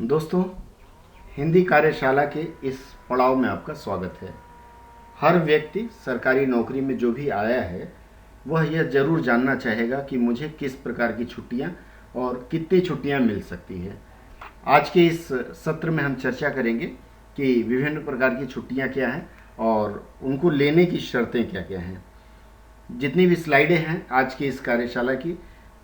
दोस्तों, हिंदी कार्यशाला के इस पड़ाव में आपका स्वागत है। हर व्यक्ति सरकारी नौकरी में जो भी आया है वह यह ज़रूर जानना चाहेगा कि मुझे किस प्रकार की छुट्टियां और कितनी छुट्टियां मिल सकती है। आज के इस सत्र में हम चर्चा करेंगे कि विभिन्न प्रकार की छुट्टियां क्या हैं और उनको लेने की शर्तें क्या क्या हैं। जितनी भी स्लाइडें हैं आज की इस कार्यशाला की,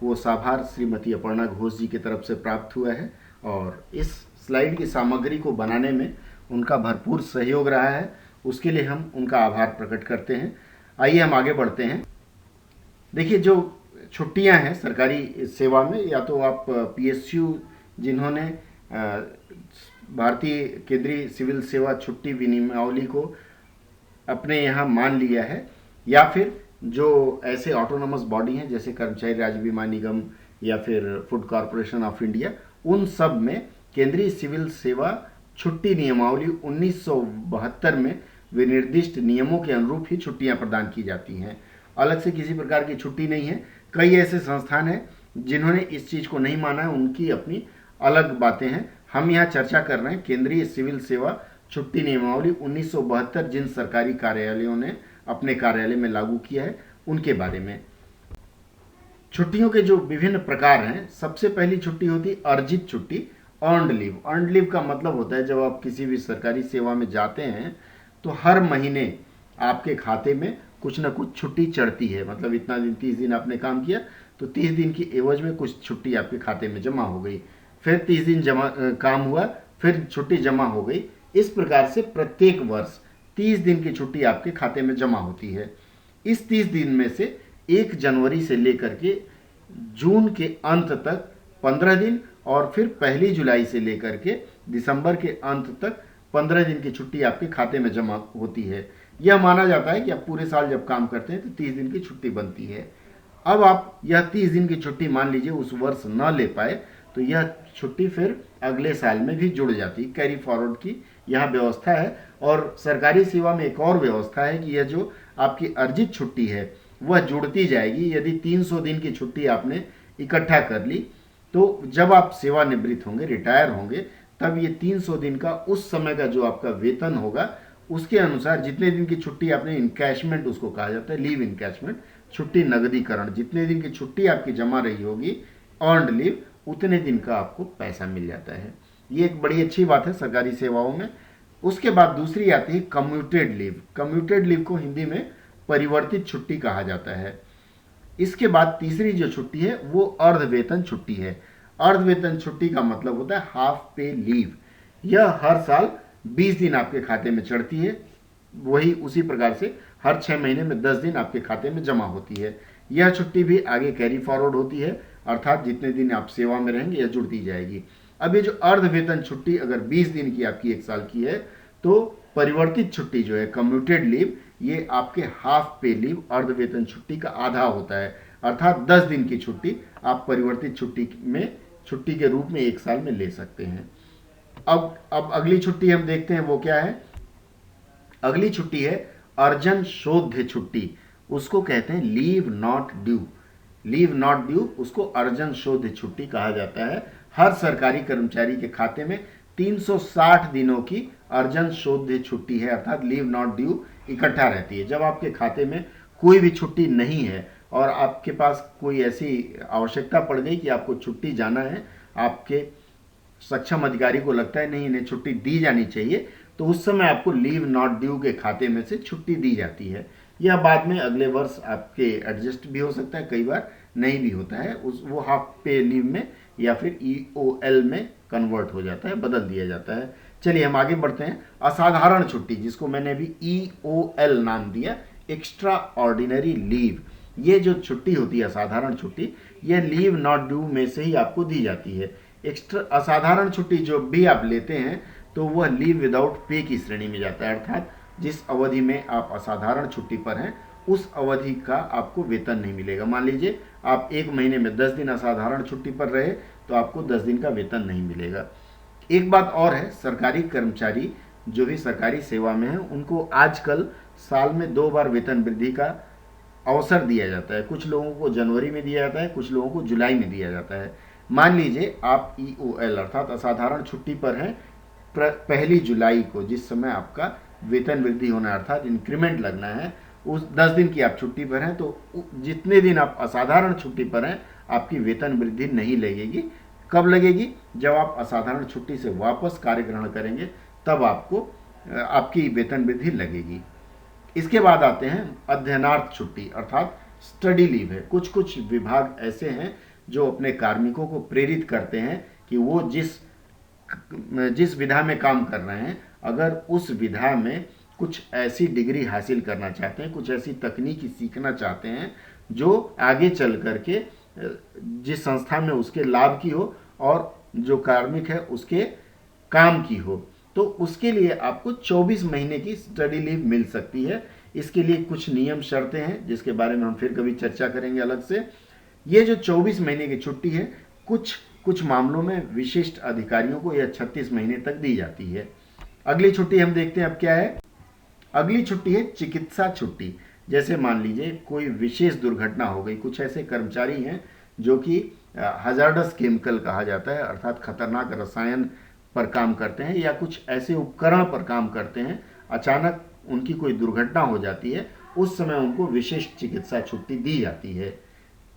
वो साभार श्रीमती अपर्णा घोष जी की तरफ से प्राप्त हुआ है और इस स्लाइड की सामग्री को बनाने में उनका भरपूर सहयोग रहा है। उसके लिए हम उनका आभार प्रकट करते हैं। आइए हम आगे बढ़ते हैं। देखिए, जो छुट्टियां हैं सरकारी सेवा में, या तो आप पीएसयू जिन्होंने भारतीय केंद्रीय सिविल सेवा छुट्टी विनियमावली को अपने यहाँ मान लिया है, या फिर जो ऐसे ऑटोनोमस बॉडी हैं जैसे कर्मचारी राज्य बीमा निगम या फिर फूड कॉरपोरेशन ऑफ इंडिया, उन सब में केंद्रीय सिविल सेवा छुट्टी नियमावली 1972 में विनिर्दिष्ट नियमों के अनुरूप ही छुट्टियां प्रदान की जाती हैं। अलग से किसी प्रकार की छुट्टी नहीं है। कई ऐसे संस्थान हैं जिन्होंने इस चीज़ को नहीं माना है, उनकी अपनी अलग बातें हैं। हम यहाँ चर्चा कर रहे हैं केंद्रीय सिविल सेवा छुट्टी नियमावली 1972 जिन सरकारी कार्यालयों ने अपने कार्यालय में लागू किया है उनके बारे में। छुट्टियों के जो विभिन्न प्रकार हैं, सबसे पहली छुट्टी होती है अर्जित छुट्टी, अर्नड लीव। अर्नड लीव का मतलब होता है जब आप किसी भी सरकारी सेवा में जाते हैं तो हर महीने आपके खाते में कुछ ना कुछ छुट्टी चढ़ती है। मतलब इतना दिन, 30 दिन आपने काम किया तो 30 दिन की एवज में कुछ छुट्टी आपके खाते में जमा हो गई। फिर 30 दिन काम हुआ, फिर छुट्टी जमा हो गई। इस प्रकार से प्रत्येक वर्ष 30 दिन की छुट्टी आपके खाते में जमा होती है। इस 30 दिन में से 1 जनवरी से लेकर के जून के अंत तक 15 दिन और फिर 1 जुलाई से लेकर के दिसंबर के अंत तक 15 दिन की छुट्टी आपके खाते में जमा होती है। यह माना जाता है कि आप पूरे साल जब काम करते हैं तो 30 दिन की छुट्टी बनती है। अब आप यह 30 दिन की छुट्टी मान लीजिए उस वर्ष न ले पाए तो यह छुट्टी फिर अगले साल में भी जुड़ जाती है। कैरी फॉरवर्ड की यहाँ व्यवस्था है। और सरकारी सेवा में एक और व्यवस्था है कि यह जो आपकी अर्जित छुट्टी है वह जुड़ती जाएगी। यदि 300 दिन की छुट्टी आपने इकट्ठा कर ली तो जब आप सेवानिवृत्त होंगे, रिटायर होंगे, तब ये 300 दिन का उस समय का जो आपका वेतन होगा उसके अनुसार जितने दिन की छुट्टी आपने, इनकैशमेंट उसको कहा जाता है, लीव इनकैशमेंट, छुट्टी नगदीकरण, जितने दिन की छुट्टी आपकी जमा रही होगी अर्नड लीव, उतने दिन का आपको पैसा मिल जाता है। ये एक बड़ी अच्छी बात है सरकारी सेवाओं में। उसके बाद दूसरी आती है कम्यूटेड लीव। कम्यूटेड लीव को हिंदी में परिवर्तित छुट्टी कहा जाता है। इसके बाद तीसरी जो छुट्टी है वो अर्ध वेतन छुट्टी है। अर्ध वेतन छुट्टी का मतलब होता है हाफ पे लीव। यह हर साल 20 दिन आपके खाते में चढ़ती है। वही उसी प्रकार से हर 6 महीने में 10 दिन आपके खाते में जमा होती है। यह छुट्टी भी आगे कैरी फॉरवर्ड होती है, अर्थात जितने दिन आप सेवा में रहेंगे यह जुड़ती जाएगी। अब ये जो अर्ध वेतन छुट्टी अगर 20 दिन की आपकी एक साल की है तो परिवर्तित छुट्टी जो है कम्यूटेड लीव, ये आपके हाफ पे लीव, अर्ध वेतन छुट्टी का आधा होता है। अर्थात 10 दिन की छुट्टी आप परिवर्तित छुट्टी के रूप में एक साल में ले सकते हैं। अब अगली छुट्टी हम देखते हैं वो क्या है। अगली छुट्टी है अर्जन शोध्य छुट्टी। उसको कहते हैं leave not due. Leave not due उसको अर्जन शोध्य छुट्टी कहा जाता है। हर सरकारी कर्मचारी के खाते में 360 दिनों की अर्जन शोध्य छुट्टी है, अर्थात लीव नॉट ड्यू इकट्ठा रहती है। जब आपके खाते में कोई भी छुट्टी नहीं है और आपके पास कोई ऐसी आवश्यकता पड़ गई कि आपको छुट्टी जाना है, आपके सक्षम अधिकारी को लगता है नहीं इन्हें छुट्टी दी जानी चाहिए, तो उस समय आपको लीव नॉट ड्यू के खाते में से छुट्टी दी जाती है। यह बाद में अगले वर्ष आपके एडजस्ट भी हो सकता है, कई बार नहीं भी होता है। वो हाफ पे लीव में या फिर EOL में कन्वर्ट हो जाता है, बदल दिया जाता है। चलिए हम आगे बढ़ते हैं। असाधारण छुट्टी, जिसको मैंने अभी EOL नाम दिया, एक्स्ट्रा ऑर्डिनरी लीव। ये जो छुट्टी होती है असाधारण छुट्टी, यह लीव नॉट ड्यू में से ही आपको दी जाती है। एक्स्ट्रा असाधारण छुट्टी जो भी आप लेते हैं तो वह लीव विदाउट पे की श्रेणी में जाता है। अर्थात जिस अवधि में आप असाधारण छुट्टी पर हैं उस अवधि का आपको वेतन नहीं मिलेगा। मान लीजिए आप 1 महीने में 10 दिन असाधारण छुट्टी पर रहे तो आपको 10 दिन का वेतन नहीं मिलेगा। एक बात और है, सरकारी कर्मचारी जो भी सरकारी सेवा में हैं उनको आजकल साल में 2 बार वेतन वृद्धि का अवसर दिया जाता है। कुछ लोगों को जनवरी में दिया जाता है, कुछ लोगों को जुलाई में दिया जाता है। मान लीजिए आप EOL अर्थात असाधारण छुट्टी पर हैं 1 जुलाई को, जिस समय आपका वेतन वृद्धि होना है अर्थात इंक्रीमेंट लगना है, उस 10 दिन की आप छुट्टी पर हैं, तो जितने दिन आप असाधारण छुट्टी पर हैं आपकी वेतन वृद्धि नहीं लगेगी। कब लगेगी? जब आप असाधारण छुट्टी से वापस कार्य ग्रहण करेंगे तब आपको आपकी वेतन वृद्धि लगेगी। इसके बाद आते हैं अध्ययनार्थ छुट्टी अर्थात स्टडी लीव है। कुछ कुछ विभाग ऐसे हैं जो अपने कार्मिकों को प्रेरित करते हैं कि वो जिस विधा में काम कर रहे हैं, अगर उस विधा में कुछ ऐसी डिग्री हासिल करना चाहते हैं, कुछ ऐसी तकनीकी सीखना चाहते हैं जो आगे चल करके जिस संस्था में उसके लाभ की हो और जो कार्मिक है उसके काम की हो, तो उसके लिए आपको 24 महीने की स्टडी लीव मिल सकती है। इसके लिए कुछ नियम शर्तें हैं जिसके बारे में हम फिर कभी चर्चा करेंगे अलग से। ये जो 24 महीने की छुट्टी है कुछ मामलों में विशिष्ट अधिकारियों को यह 36 महीने तक दी जाती है। अगली छुट्टी हम देखते हैं अब क्या है। अगली छुट्टी है चिकित्सा छुट्टी। जैसे मान लीजिए कोई विशेष दुर्घटना हो गई, कुछ ऐसे कर्मचारी हैं जो कि हजार्डस केमिकल कहा जाता है अर्थात खतरनाक रसायन पर काम करते हैं या कुछ ऐसे उपकरण पर काम करते हैं, अचानक उनकी कोई दुर्घटना हो जाती है, उस समय उनको विशेष चिकित्सा छुट्टी दी जाती है।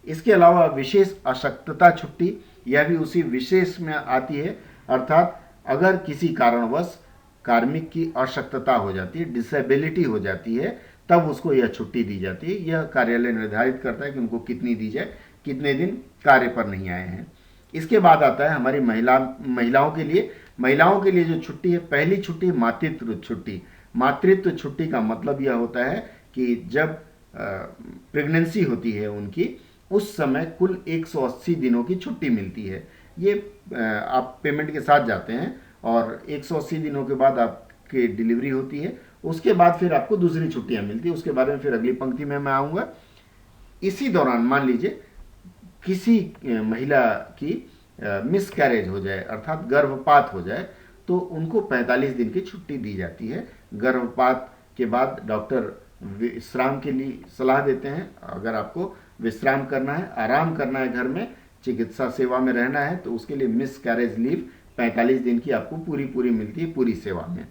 इसके अलावा विशेष अशक्तता छुट्टी, यह भी उसी विशेष में आती है अर्थात अगर किसी कारणवश कार्मिक की अशक्तता हो जाती है, डिसेबिलिटी हो जाती है, तब उसको यह छुट्टी दी जाती है। यह कार्यालय निर्धारित करता है कि उनको कितनी दी जाए, कितने दिन कार्य पर नहीं आए हैं। इसके बाद आता है हमारी महिलाओं के लिए। महिलाओं के लिए जो छुट्टी है, पहली छुट्टी मातृत्व छुट्टी। मातृत्व छुट्टी का मतलब यह होता है कि जब प्रेगनेंसी होती है उनकी, उस समय कुल 180 दिनों की छुट्टी मिलती है। ये आप पेमेंट के साथ जाते हैं और 180 दिनों के बाद आपकी डिलीवरी होती है। उसके बाद फिर आपको दूसरी छुट्टियां मिलती है, उसके बारे में फिर अगली पंक्ति में मैं आऊँगा। इसी दौरान मान लीजिए किसी महिला की मिसकैरेज हो जाए अर्थात गर्भपात हो जाए, तो उनको 45 दिन की छुट्टी दी जाती है। गर्भपात के बाद डॉक्टर विश्राम के लिए सलाह देते हैं। अगर आपको विश्राम करना है, आराम करना है, घर में चिकित्सा सेवा में रहना है, तो उसके लिए मिसकैरेज लीव 45 दिन की आपको पूरी मिलती है पूरी सेवा में।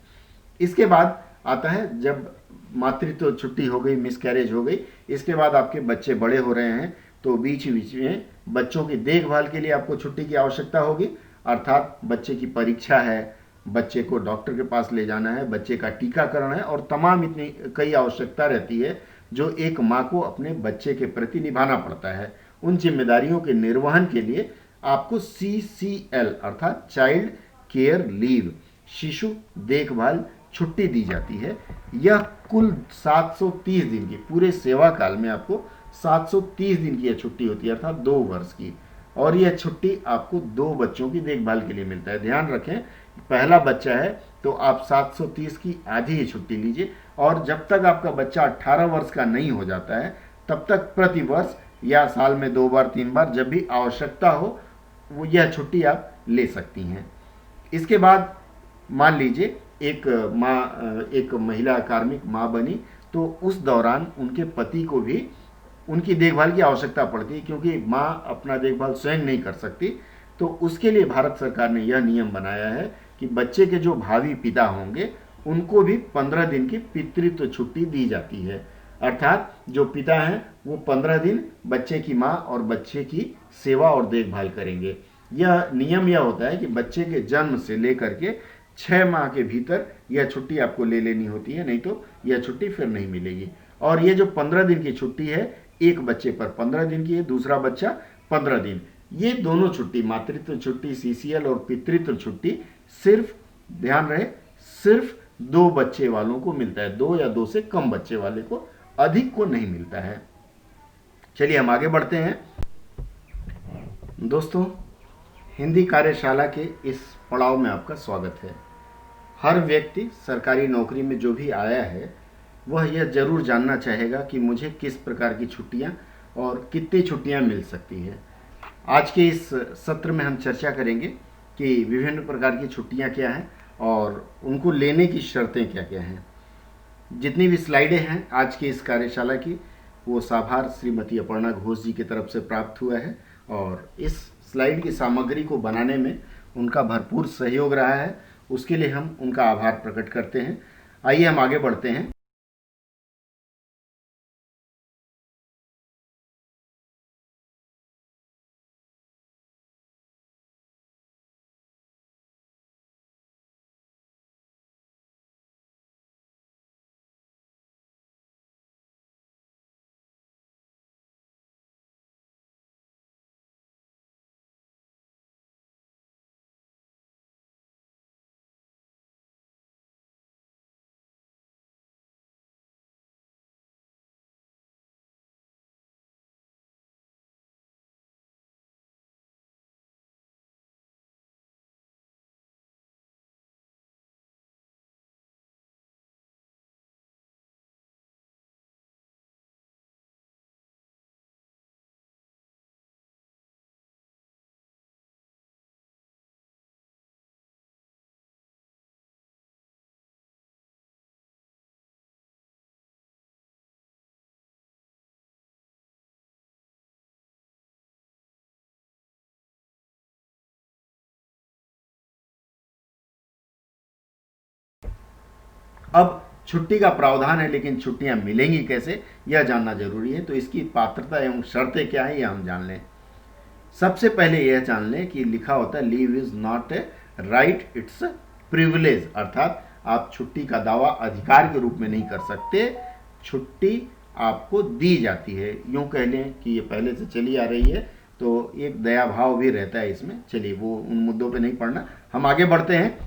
इसके बाद आता है जब मातृत्व छुट्टी हो गई, मिसकैरेज हो गई, इसके बाद आपके बच्चे बड़े हो रहे हैं, तो बीच में बच्चों की देखभाल के लिए आपको छुट्टी की आवश्यकता होगी अर्थात बच्चे की परीक्षा है, बच्चे को डॉक्टर के पास ले जाना है, बच्चे का टीकाकरण है और तमाम इतनी कई आवश्यकता रहती है जो एक माँ को अपने बच्चे के प्रति निभाना पड़ता है। उन जिम्मेदारियों के निर्वहन के लिए आपको CCL अर्थात चाइल्ड केयर लीव, शिशु देखभाल छुट्टी दी जाती है। यह कुल 730 दिन की, पूरे सेवा काल में आपको 730 दिन की यह छुट्टी होती है अर्थात 2 वर्ष की, और यह छुट्टी आपको 2 बच्चों की देखभाल के लिए मिलता है। ध्यान रखें, पहला बच्चा है तो आप 730 की आधी ही छुट्टी लीजिए, और जब तक आपका बच्चा 18 वर्ष का नहीं हो जाता है तब तक प्रति वर्ष या साल में 2 बार 3 बार जब भी आवश्यकता हो वो यह छुट्टी आप ले सकती हैं। इसके बाद मान लीजिए एक महिला कार्मिक माँ बनी, तो उस दौरान उनके पति को भी उनकी देखभाल की आवश्यकता पड़ती है, क्योंकि माँ अपना देखभाल स्वयं नहीं कर सकती। तो उसके लिए भारत सरकार ने यह नियम बनाया है कि बच्चे के जो भावी पिता होंगे उनको भी 15 दिन की पितृत्व छुट्टी दी जाती है अर्थात जो पिता हैं वो 15 दिन बच्चे की माँ और बच्चे की सेवा और देखभाल करेंगे। यह नियम यह होता है कि बच्चे के जन्म से लेकर के 6 माह के भीतर यह छुट्टी आपको ले लेनी होती है, नहीं तो यह छुट्टी फिर नहीं मिलेगी। और ये जो 15 दिन की छुट्टी है, एक बच्चे पर 15 दिन की है, दूसरा बच्चा 15 दिन। ये दोनों छुट्टी, मातृत्व छुट्टी CCL और पितृत्व छुट्टी, सिर्फ ध्यान रहे सिर्फ 2 बच्चे वालों को मिलता है, 2 या 2 से कम बच्चे वाले को, अधिक को नहीं मिलता है। चलिए हम आगे बढ़ते हैं। दोस्तों, हिंदी कार्यशाला के इस पड़ाव में आपका स्वागत है। हर व्यक्ति सरकारी नौकरी में जो भी आया है वह यह जरूर जानना चाहेगा कि मुझे किस प्रकार की छुट्टियां और कितनी छुट्टियां मिल सकती है। आज के इस सत्र में हम चर्चा करेंगे कि विभिन्न प्रकार की छुट्टियां क्या हैं और उनको लेने की शर्तें क्या क्या हैं। जितनी भी स्लाइडें हैं आज की इस कार्यशाला की, वो साभार श्रीमती अपर्णा घोष जी की तरफ से प्राप्त हुआ है, और इस स्लाइड की सामग्री को बनाने में उनका भरपूर सहयोग रहा है, उसके लिए हम उनका आभार प्रकट करते हैं। आइए हम आगे बढ़ते हैं। अब छुट्टी का प्रावधान है, लेकिन छुट्टियां मिलेंगी कैसे, यह जानना जरूरी है। तो इसकी पात्रता एवं शर्तें क्या है, यह हम जान लें। सबसे पहले यह जान लें कि लिखा होता है leave is not a right, it's privilege, अर्थात आप छुट्टी का दावा अधिकार के रूप में नहीं कर सकते, छुट्टी आपको दी जाती है। यूं कह लें कि ये पहले से चली आ रही है, तो एक दया भाव भी रहता है इसमें। चलिए वो उन मुद्दों पे नहीं पढ़ना, हम आगे बढ़ते हैं।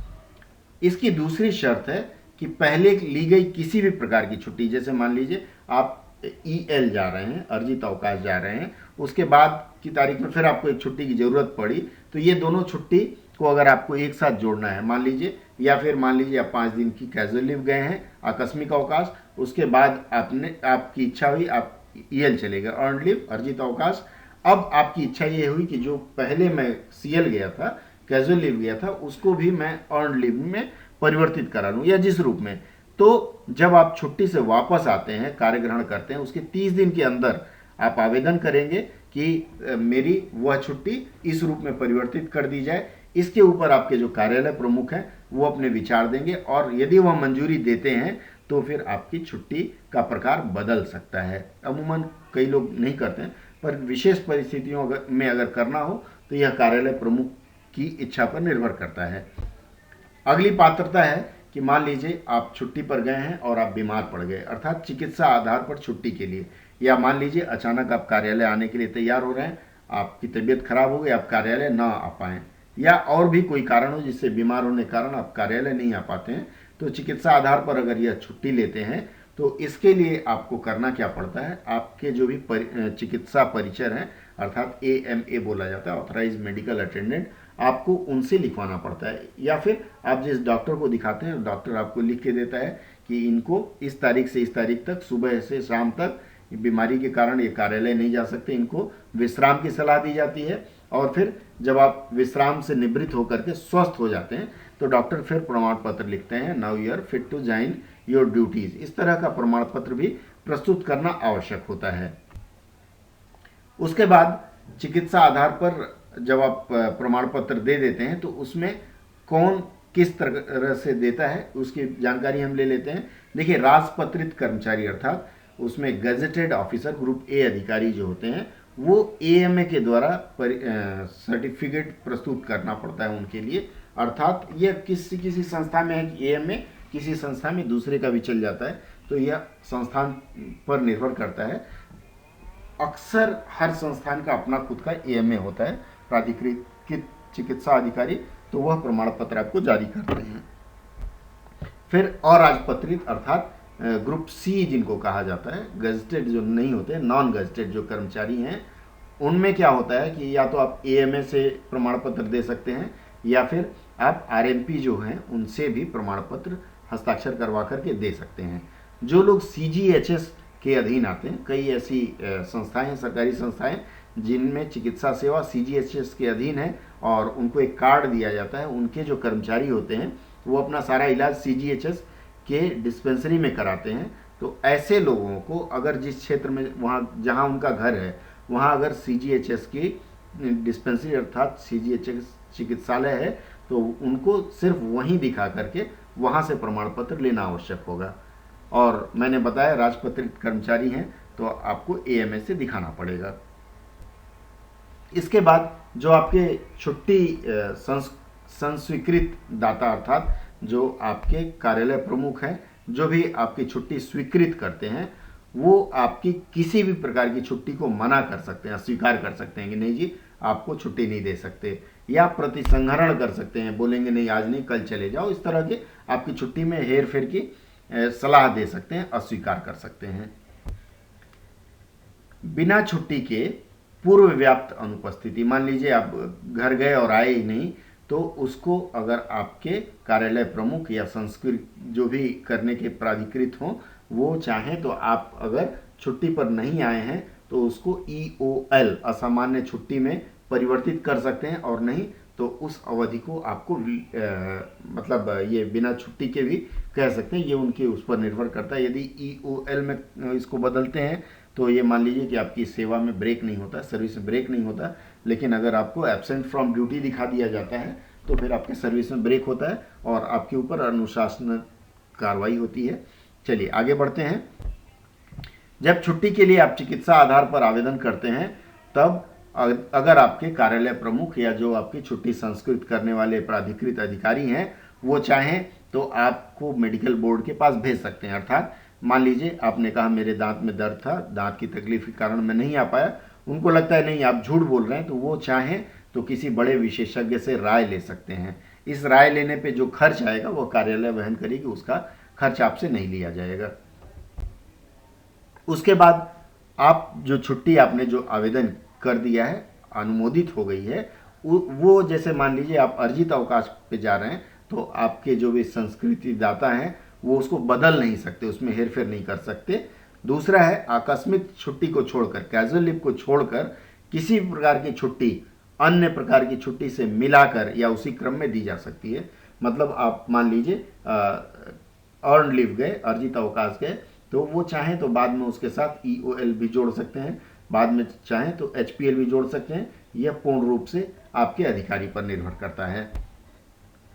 इसकी दूसरी शर्त है कि पहले ली गई किसी भी प्रकार की छुट्टी, जैसे मान लीजिए आप EL जा रहे हैं, अर्जित अवकाश जा रहे हैं, उसके बाद की तारीख में फिर आपको एक छुट्टी की ज़रूरत पड़ी, तो ये दोनों छुट्टी को अगर आपको एक साथ जोड़ना है, मान लीजिए, या फिर मान लीजिए आप 5 दिन की कैजुअल लीव गए हैं, आकस्मिक अवकाश, उसके बाद आपकी इच्छा हुई आप EL चले गए, अर्न लीव, अर्जित अवकाश। अब आपकी इच्छा ये हुई कि जो पहले मैं CL गया था, कैजुअल लीव गया था, उसको भी मैं अर्न लीव में परिवर्तित करा लूँ, या जिस रूप में। तो जब आप छुट्टी से वापस आते हैं, कार्य ग्रहण करते हैं, उसके 30 दिन के अंदर आप आवेदन करेंगे कि मेरी वह छुट्टी इस रूप में परिवर्तित कर दी जाए। इसके ऊपर आपके जो कार्यालय प्रमुख हैं वो अपने विचार देंगे, और यदि वह मंजूरी देते हैं तो फिर आपकी छुट्टी का प्रकार बदल सकता है। अमूमन कई लोग नहीं करते हैं, पर विशेष परिस्थितियों में अगर करना हो तो यह कार्यालय प्रमुख की इच्छा पर निर्भर करता है। अगली पात्रता है कि मान लीजिए आप छुट्टी पर गए हैं और आप बीमार पड़ गए, अर्थात चिकित्सा आधार पर छुट्टी के लिए, या मान लीजिए अचानक आप कार्यालय आने के लिए तैयार हो रहे हैं, आपकी तबीयत खराब हो गई, आप कार्यालय ना आ पाएँ, या और भी कोई कारण हो जिससे बीमार होने के कारण आप कार्यालय नहीं आ पाते हैं, तो चिकित्सा आधार पर अगर यह छुट्टी लेते हैं तो इसके लिए आपको करना क्या पड़ता है, आपके जो भी चिकित्सा परिचय हैं, अर्थात AMA बोला जाता है, ऑथराइज मेडिकल अटेंडेंट, आपको उनसे लिखवाना पड़ता है। या फिर आप जिस डॉक्टर को दिखाते हैं, डॉक्टर आपको लिख के देता है कि इनको इस तारीख से इस तारीख तक सुबह से शाम तक बीमारी के कारण ये कार्यालय नहीं जा सकते, इनको विश्राम की सलाह दी जाती है। और फिर जब आप विश्राम से निवृत्त होकर के स्वस्थ हो जाते हैं तो डॉक्टर फिर प्रमाण पत्र लिखते हैं, now you are fit to join your duties. इस तरह का प्रमाण पत्र भी प्रस्तुत करना आवश्यक होता है। उसके बाद चिकित्सा आधार पर जब आप प्रमाण पत्र दे देते हैं तो उसमें कौन किस तरह से देता है उसकी जानकारी हम ले लेते हैं। देखिए, राजपत्रित कर्मचारी, अर्थात उसमें गजेटेड ऑफिसर, ग्रुप A अधिकारी जो होते हैं, वो AMA के द्वारा सर्टिफिकेट प्रस्तुत करना पड़ता है उनके लिए। अर्थात यह किसी संस्था में है कि AMA, किसी संस्था में दूसरे का भी चल जाता है, तो यह संस्थान पर निर्भर करता है। अक्सर हर संस्थान का अपना खुद का AMA होता है, प्राधिकृत चिकित्सा अधिकारी, तो वह प्रमाण पत्र आपको जारी करते हैं। फिर अराजपत्रित, अर्थात ग्रुप C जिनको कहा जाता है, गजेटेड जो नहीं होते, नॉन गजेटेड जो कर्मचारी हैं, उनमें क्या होता है कि या तो आप AMA से प्रमाण पत्र दे सकते हैं, या फिर आप RMP जो हैं उनसे भी प्रमाण पत्र हस्ताक्षर करवा करके दे सकते हैं। जो लोग CGHS के अधीन आते हैं, कई ऐसी संस्थाएं हैं, सरकारी संस्थाएं, जिनमें चिकित्सा सेवा CGHS के अधीन है और उनको एक कार्ड दिया जाता है। उनके जो कर्मचारी होते हैं वो अपना सारा इलाज CGHS के डिस्पेंसरी में कराते हैं। तो ऐसे लोगों को अगर जिस क्षेत्र में, वहाँ जहाँ उनका घर है, वहाँ अगर CGHS की डिस्पेंसरी अर्थात CGHS चिकित्सालय है, तो उनको सिर्फ वहीं दिखा करके वहाँ से प्रमाण पत्र लेना आवश्यक होगा। और मैंने बताया राजपत्रित कर्मचारी हैं तो आपको AMA से दिखाना पड़ेगा। इसके बाद जो आपके छुट्टी संस्वीकृत दाता अर्थात जो आपके कार्यालय प्रमुख हैं, जो भी आपकी छुट्टी स्वीकृत करते हैं, वो आपकी किसी भी प्रकार की छुट्टी को मना कर सकते हैं, अस्वीकार कर सकते हैं कि नहीं जी आपको छुट्टी नहीं दे सकते, या प्रतिसंहरण कर सकते हैं, बोलेंगे नहीं आज नहीं कल चले जाओ। इस तरह के आपकी छुट्टी में हेर फेर की सलाह दे सकते हैं, अस्वीकार कर सकते हैं। बिना छुट्टी के पूर्व व्याप्त अनुपस्थिति, मान लीजिए आप घर गए और आए ही नहीं, तो उसको अगर आपके कार्यालय प्रमुख या संस्कृत जो भी करने के प्राधिकृत हों वो चाहें तो आप अगर छुट्टी पर नहीं आए हैं तो उसको EOL असामान्य छुट्टी में परिवर्तित कर सकते हैं, और नहीं तो उस अवधि को आपको मतलब ये बिना छुट्टी के भी कह सकते हैं, ये उनके उस पर निर्भर करता है। यदि EOL में इसको बदलते हैं तो ये मान लीजिए कि आपकी सेवा में ब्रेक नहीं होता, सर्विस में ब्रेक नहीं होता, लेकिन अगर आपको एब्सेंट फ्रॉम ड्यूटी दिखा दिया जाता है तो फिर आपके सर्विस में ब्रेक होता है और आपके ऊपर अनुशासन कार्रवाई होती है। चलिए आगे बढ़ते हैं। जब छुट्टी के लिए आप चिकित्सा आधार पर आवेदन करते हैं तब अगर आपके कार्यालय प्रमुख या जो आपकी छुट्टी संस्कृत करने वाले प्राधिकृत अधिकारी हैं वो चाहें तो आपको मेडिकल बोर्ड के पास भेज सकते हैं। अर्थात मान लीजिए आपने कहा मेरे दांत में दर्द था, दांत की तकलीफ के कारण मैं नहीं आ पाया, उनको लगता है नहीं आप झूठ बोल रहे हैं, तो वो चाहें तो किसी बड़े विशेषज्ञ से राय ले सकते हैं। इस राय लेने पे जो खर्च आएगा वो कार्यालय वहन करेगी, उसका खर्च आपसे नहीं लिया जाएगा। उसके बाद आप जो छुट्टी आपने जो आवेदन कर दिया है, अनुमोदित हो गई है, वो जैसे मान लीजिए आप अर्जित अवकाश पे जा रहे हैं तो आपके जो भी संस्कृति दाता हैं वो उसको बदल नहीं सकते, उसमें हेरफेर नहीं कर सकते। दूसरा है आकस्मिक छुट्टी को छोड़कर, कैजुअल लीव को छोड़कर किसी भी प्रकार की छुट्टी अन्य प्रकार की छुट्टी से मिलाकर या उसी क्रम में दी जा सकती है। मतलब आप मान लीजिए अर्न लीव गए, अर्जित अवकाश गए, तो वो चाहें तो बाद में उसके साथ EOL भी जोड़ सकते हैं, बाद में चाहें तो HPL भी जोड़ सकते हैं। यह पूर्ण रूप से आपके अधिकारी पर निर्भर करता है।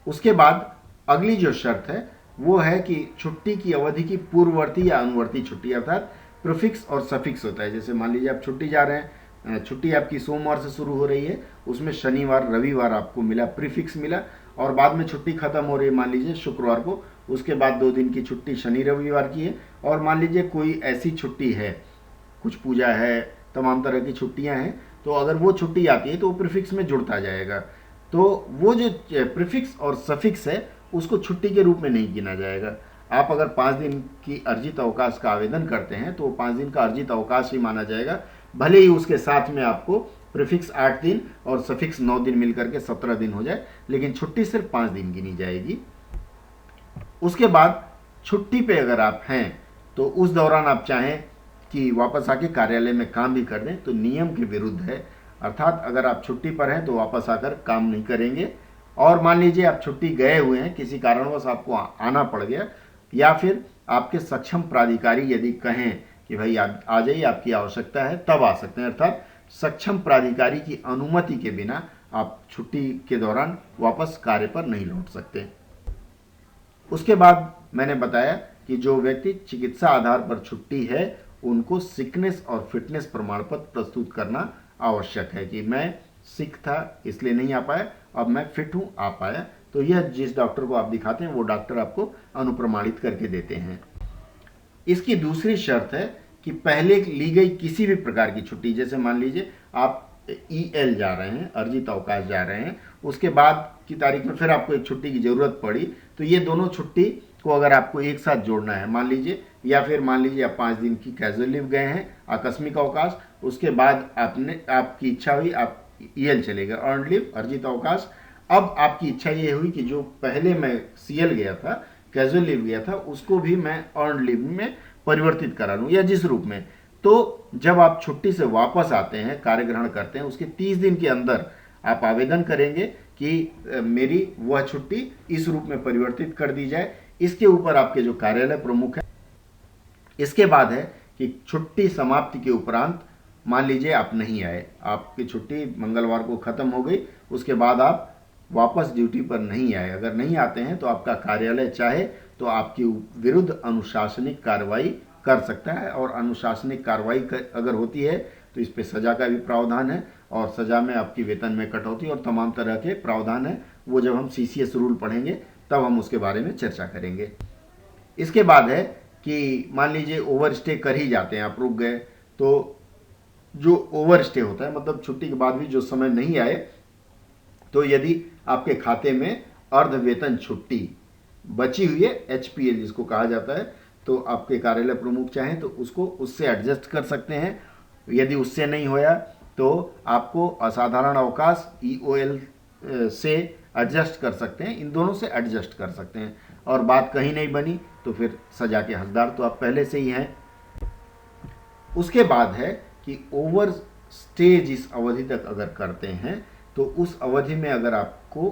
उसके बाद अगली जो शर्त है वो है कि छुट्टी की अवधि की पूर्ववर्ती या अनुवर्ती छुट्टी, अर्थात प्रीफिक्स और सफिक्स होता है। जैसे मान लीजिए आप छुट्टी जा रहे हैं, छुट्टी आपकी सोमवार से शुरू हो रही है, उसमें शनिवार रविवार आपको मिला, प्रीफिक्स मिला, और बाद में छुट्टी खत्म हो रही है मान लीजिए शुक्रवार को, उसके बाद 2 दिन की छुट्टी शनि रविवार की है, और मान लीजिए कोई ऐसी छुट्टी है, कुछ पूजा है, तमाम तरह की छुट्टियां हैं, तो अगर वो छुट्टी आती है तो वो प्रीफिक्स में जुड़ता जाएगा। तो वो जो प्रीफिक्स और सफिक्स है उसको छुट्टी के रूप में नहीं गिना जाएगा। आप अगर 5 दिन की अर्जित अवकाश का आवेदन करते हैं तो 5 दिन का अर्जित अवकाश ही माना जाएगा, भले ही उसके साथ में आपको प्रीफिक्स 8 दिन और सफिक्स 9 दिन मिलकर के 17 दिन हो जाए, लेकिन छुट्टी सिर्फ 5 दिन गिनी जाएगी। उसके बाद छुट्टी पे अगर आप हैं तो उस दौरान आप चाहें कि वापस आके कार्यालय में काम भी कर दें तो नियम के विरुद्ध है। अर्थात अगर आप छुट्टी पर हैं तो वापस आकर काम नहीं करेंगे, और मान लीजिए आप छुट्टी गए हुए हैं, किसी कारणवश आपको आना पड़ गया, या फिर आपके सक्षम प्राधिकारी यदि कहें कि भाई आप आ जाइए आपकी आवश्यकता है, तब आ सकते हैं। अर्थात सक्षम प्राधिकारी की अनुमति के बिना आप छुट्टी के दौरान वापस कार्य पर नहीं लौट सकते। उसके बाद मैंने बताया कि जो व्यक्ति चिकित्सा आधार पर छुट्टी है उनको सिकनेस और फिटनेस प्रमाण पत्र प्रस्तुत करना आवश्यक है कि मैं सिक था इसलिए नहीं आ पाया, अब मैं फिट हूं, आ पाया। तो यह जिस डॉक्टर को आप दिखाते हैं वो डॉक्टर आपको अनुप्रमाणित करके देते हैं। इसकी दूसरी शर्त है कि पहले ली गई किसी भी प्रकार की छुट्टी, जैसे मान लीजिए आप EL जा रहे हैं, अर्जित अवकाश जा रहे हैं, उसके बाद की तारीख में फिर आपको एक छुट्टी की जरूरत पड़ी, तो ये दोनों छुट्टी को अगर आपको एक साथ जोड़ना है मान लीजिए, या फिर मान लीजिए आप 5 दिन की कैजुअल लीव गए हैं, आकस्मिक अवकाश, उसके बाद आपकी इच्छा हुई आप EL चले गए, अर्न लीव, अर्जित अवकाश। अब आपकी इच्छा ये हुई कि जो पहले मैं CL गया था, कैजुअल लीव गया था, उसको भी मैं अर्न लीव में परिवर्तित करा लूँ या जिस रूप में। तो जब आप छुट्टी से वापस आते हैं, कार्य ग्रहण करते हैं, उसके 30 दिन के अंदर आप आवेदन करेंगे कि मेरी वह छुट्टी इस रूप में परिवर्तित कर दी जाए। इसके ऊपर आपके जो कार्यालय प्रमुख है, इसके बाद है कि छुट्टी समाप्ति के उपरांत मान लीजिए आप नहीं आए, आपकी छुट्टी मंगलवार को ख़त्म हो गई, उसके बाद आप वापस ड्यूटी पर नहीं आए, अगर नहीं आते हैं तो आपका कार्यालय चाहे तो आपकी विरुद्ध अनुशासनिक कार्रवाई कर सकता है, और अनुशासनिक कार्रवाई अगर होती है तो इस पे सज़ा का भी प्रावधान है, और सज़ा में आपकी वेतन में कटौती और तमाम तरह के प्रावधान है। वो जब हम सीसीएस रूल पढ़ेंगे तब हम उसके बारे में चर्चा करेंगे। इसके बाद है कि मान लीजिए ओवर स्टे कर ही जाते हैं, आप रुक गए, तो जो ओवर स्टे होता है मतलब छुट्टी के बाद भी जो समय नहीं आए, तो यदि आपके खाते में अर्ध वेतन छुट्टी बची हुई है, एचपीएल जिसको कहा जाता है, तो आपके कार्यालय प्रमुख चाहें तो उसको उससे एडजस्ट कर सकते हैं। यदि उससे नहीं होया तो आपको असाधारण अवकाश ईओएल से एडजस्ट कर सकते हैं, इन दोनों से एडजस्ट कर सकते हैं। और बात कहीं नहीं बनी तो फिर सजा के हकदार तो आप पहले से ही हैं। उसके बाद है कि ओवर स्टे जिस अवधि तक अगर करते हैं तो उस अवधि में अगर आपको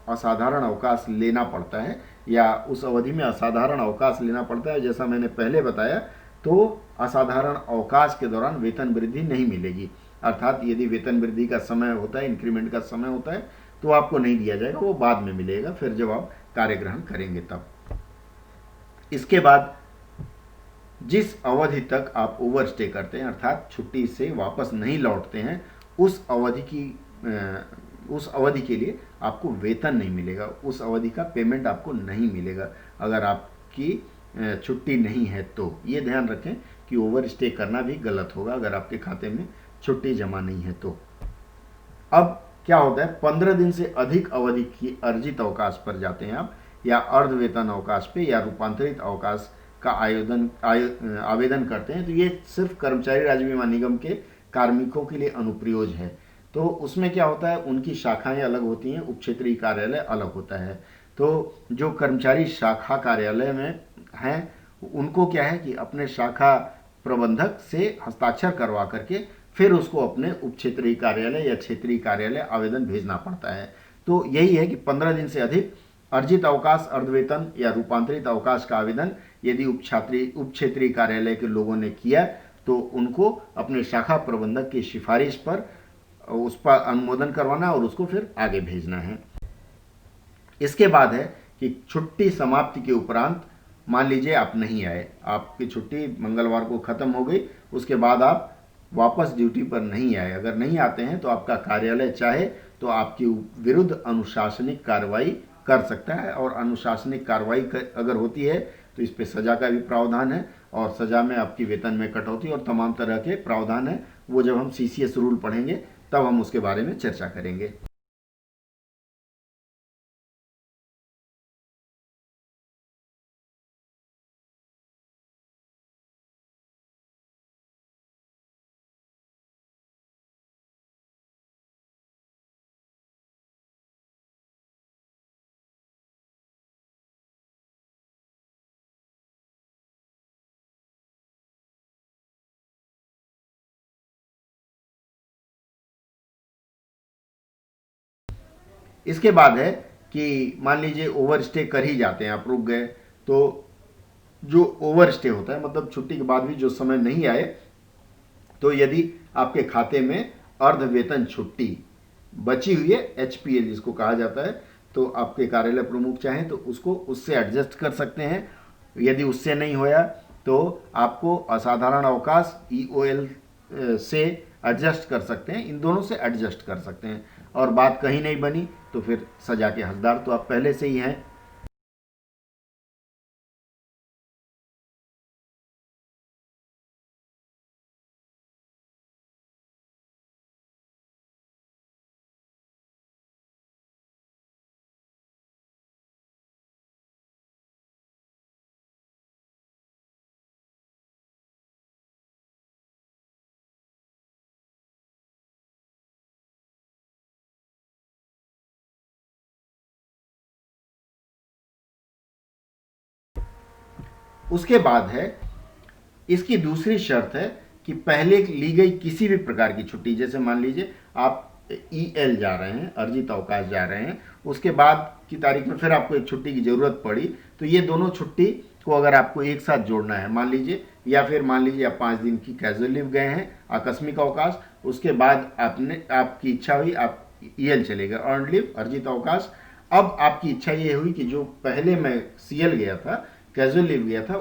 असाधारण अवकाश लेना पड़ता है, या उस अवधि में असाधारण अवकाश लेना पड़ता है, जैसा मैंने पहले बताया, तो असाधारण अवकाश के दौरान वेतन वृद्धि नहीं मिलेगी। अर्थात यदि वेतन वृद्धि का समय होता है, इंक्रीमेंट का समय होता है, तो आपको नहीं दिया जाएगा, वो बाद में मिलेगा, फिर जब आप कार्य ग्रहण करेंगे तब। इसके बाद जिस अवधि तक आप ओवर स्टे करते हैं, अर्थात छुट्टी से वापस नहीं लौटते हैं, उस अवधि के लिए आपको वेतन नहीं मिलेगा, उस अवधि का पेमेंट आपको नहीं मिलेगा अगर आपकी छुट्टी नहीं है तो। ये ध्यान रखें कि ओवर स्टे करना भी गलत होगा अगर आपके खाते में छुट्टी जमा नहीं है तो। अब क्या होता है, 15 दिन से अधिक अवधि की अर्जित अवकाश पर जाते हैं आप, या अर्ध वेतन अवकाश पे या रूपांतरित अवकाश का आवेदन करते हैं, तो ये सिर्फ कर्मचारी राज्य बीमा निगम के कार्मिकों के लिए अनुप्रयोग है। तो उसमें क्या होता है, उनकी शाखाएं अलग होती हैं, उप क्षेत्रीय कार्यालय अलग होता है। तो जो कर्मचारी शाखा कार्यालय में हैं उनको क्या है कि अपने शाखा प्रबंधक से हस्ताक्षर करवा करके फिर उसको अपने उप क्षेत्रीय कार्यालय या क्षेत्रीय कार्यालय आवेदन भेजना पड़ता है। तो यही है कि 15 दिन से अधिक अर्जित अवकाश, अर्धवेतन या रूपांतरित अवकाश का आवेदन यदि उप क्षेत्रीय कार्यालय के लोगों ने किया तो उनको अपने शाखा प्रबंधक की सिफारिश पर उस पर अनुमोदन करवाना और उसको फिर आगे भेजना है। इसके बाद है कि छुट्टी समाप्ति के उपरांत मान लीजिए आप नहीं आए, आपकी छुट्टी मंगलवार को ख़त्म हो गई, उसके बाद आप वापस ड्यूटी पर नहीं आए, अगर नहीं आते हैं तो आपका कार्यालय चाहे तो आपकी विरुद्ध अनुशासनिक कार्रवाई कर सकता है, और अनुशासनिक कार्रवाई अगर होती है तो इस पे सज़ा का भी प्रावधान है, और सज़ा में आपकी वेतन में कटौती और तमाम तरह के प्रावधान है। वो जब हम सीसीएस रूल पढ़ेंगे तब हम उसके बारे में चर्चा करेंगे। इसके बाद है कि मान लीजिए ओवर स्टे कर ही जाते हैं, आप रुक गए, तो जो ओवर स्टे होता है मतलब छुट्टी के बाद भी जो समय नहीं आए, तो यदि आपके खाते में अर्ध वेतन छुट्टी बची हुई है, एचपीएल जिसको कहा जाता है, तो आपके कार्यालय प्रमुख चाहें तो उसको उससे एडजस्ट कर सकते हैं। यदि उससे नहीं होया तो आपको असाधारण अवकाश ईओएल से एडजस्ट कर सकते हैं, इन दोनों से एडजस्ट कर सकते हैं। और बात कहीं नहीं बनी तो फिर सजा के हकदार तो आप पहले से ही हैं। उसके बाद है इसकी दूसरी शर्त है कि पहले ली गई किसी भी प्रकार की छुट्टी, जैसे मान लीजिए आप ईएल जा रहे हैं, अर्जित अवकाश जा रहे हैं, उसके बाद की तारीख में फिर आपको एक छुट्टी की ज़रूरत पड़ी, तो ये दोनों छुट्टी को अगर आपको एक साथ जोड़ना है, मान लीजिए, या फिर मान लीजिए आप 5 दिन की कैजुअल लीव गए हैं, आकस्मिक अवकाश, उसके बाद आपकी इच्छा हुई आप ईएल चले गए, अर्न लीव, अर्जित अवकाश। अब आपकी इच्छा ये हुई कि जो पहले मैं सीएल गया था, कैजुअल लीव गया था,